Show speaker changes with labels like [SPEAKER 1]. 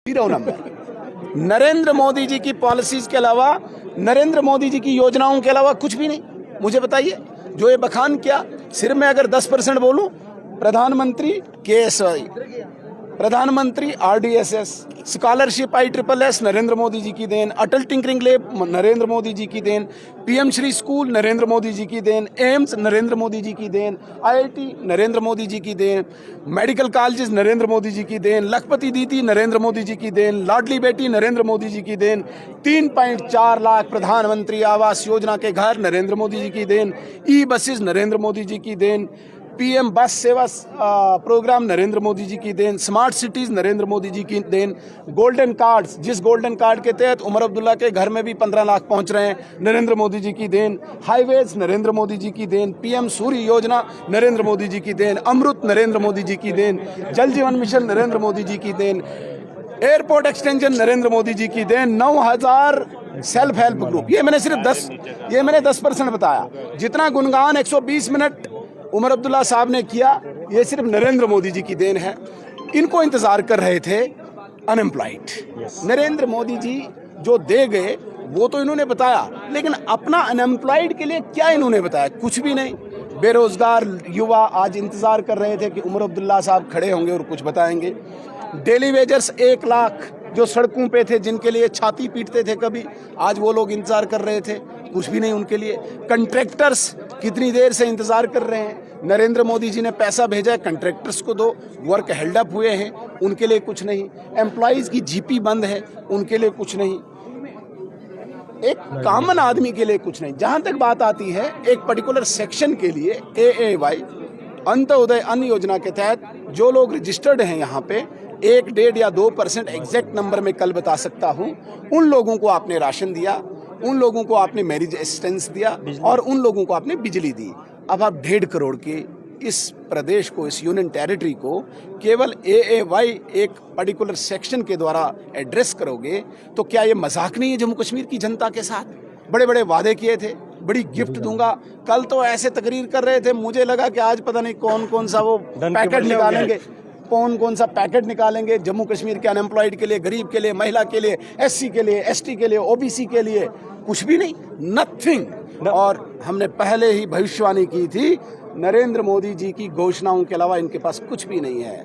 [SPEAKER 1] 0 number. Narendra Modi ji की policies के अलावा, नरेंद्र मोदी जी की योजनाओं के अलावा कुछ भी नहीं। मुझे बताइए, जो ये बखान किया, सिर्फ मैं अगर 10% बोलूं, प्रधानमंत्री KSY, प्रधानमंत्री RDSS, scholarship ISSS Narendra Modi ji की देन, अटल टिंकरिंग लैब नरेंद्र मोदी जी की देन, PM श्री स्कूल नरेंद्र मोदी जी की देन, एम्स नरेंद्र मोदी जी की देन, IIT नरेंद्र मोदी जी की देन, मेडिकल कॉलेजेस नरेंद्र मोदी जी की देन, लखपति दीदी नरेंद्र मोदी जी की देन, लाडली बेटी नरेंद्र मोदी जी की देन, 3.4 लाख प्रधानमंत्री आवास योजना के घर नरेंद्र मोदी जी की देन, बसेस नरेंद्र मोदी जी की देन, PM बस सेवा प्रोग्राम नरेंद्र मोदी जी की देन, स्मार्ट सिटीज नरेंद्र मोदी जी की देन, गोल्डन कार्ड्स, जिस गोल्डन कार्ड के तहत उमर अब्दुल्ला के घर में भी 15 लाख पहुंच रहे हैं, नरेंद्र मोदी जी की देन, हाईवेज नरेंद्र मोदी जी की देन, PM सूर्य योजना नरेंद्र मोदी जी की देन, अमृत नरेंद्र मोदी जी की देन, जल जीवन मिशन नरेंद्र मोदी जी की देन, एयरपोर्ट एक्सटेंशन नरेंद्र मोदी जी की देन, 9000 सेल्फ हेल्प ग्रुप। ये मैंने सिर्फ 10% बताया। जितना गुणगान 120 मिनट उमर अब्दुल्ला साहब ने किया, ये सिर्फ नरेंद्र मोदी जी की देन है। इनको इंतजार कर रहे थे अनएम्प्लॉयड। नरेंद्र मोदी जी जो दे गए वो तो इन्होंने बताया, लेकिन अपना अनएम्प्लॉयड के लिए क्या इन्होंने बताया? कुछ भी नहीं। बेरोजगार युवा आज इंतजार कर रहे थे कि उमर अब्दुल्ला साहब खड़े होंगे और कुछ बताएंगे। डेली वेजर्स 1 लाख जो सड़कों पे थे, जिनके लिए छाती पीटते थे कभी, आज वो लोग इंतजार कर रहे थे, कुछ भी नहीं उनके लिए। कंट्रैक्टर्स कितनी देर से इंतजार कर रहे हैं। नरेंद्र मोदी जी ने पैसा भेजा है, कंट्रैक्टर्स को दो, वर्क हेल्ड अप हुए हैं, उनके लिए कुछ नहीं। एम्प्लॉइज की GP बंद है, उनके लिए कुछ नहीं। एक कॉमन आदमी के लिए कुछ नहीं। जहां तक बात आती है एक पर्टिकुलर सेक्शन के लिए, AAY अंत्योदय अन्न योजना के तहत जो लोग रजिस्टर्ड हैं यहाँ पे, 1, 1.5 या 2% एग्जैक्ट नंबर में कल बता सकता हूँ, उन लोगों को आपने राशन दिया, उन लोगों को आपने मैरिज असिस्टेंस दिया और उन लोगों को आपने बिजली दी। अब आप 1.5 करोड़ के इस प्रदेश को, इस यूनियन टेरिटरी को केवल AAY एक पर्टिकुलर सेक्शन के द्वारा एड्रेस करोगे, तो क्या ये मजाक नहीं है जम्मू कश्मीर की जनता के साथ? बड़े बड़े वादे किए थे, बड़ी गिफ्ट दूंगा, कल तो ऐसे तकरीर कर रहे थे, मुझे लगा कि आज पता नहीं कौन कौन सा वो पैकेट निकालेंगे, कौन सा पैकेट निकालेंगे जम्मू कश्मीर के अनएम्प्लॉयड के लिए, गरीब के लिए, महिला के लिए, SC के लिए, ST के लिए, OBC के लिए। कुछ भी नहीं, नथिंग। और हमने पहले ही भविष्यवाणी की थी, नरेंद्र मोदी जी की घोषणाओं के अलावा इनके पास कुछ भी नहीं है।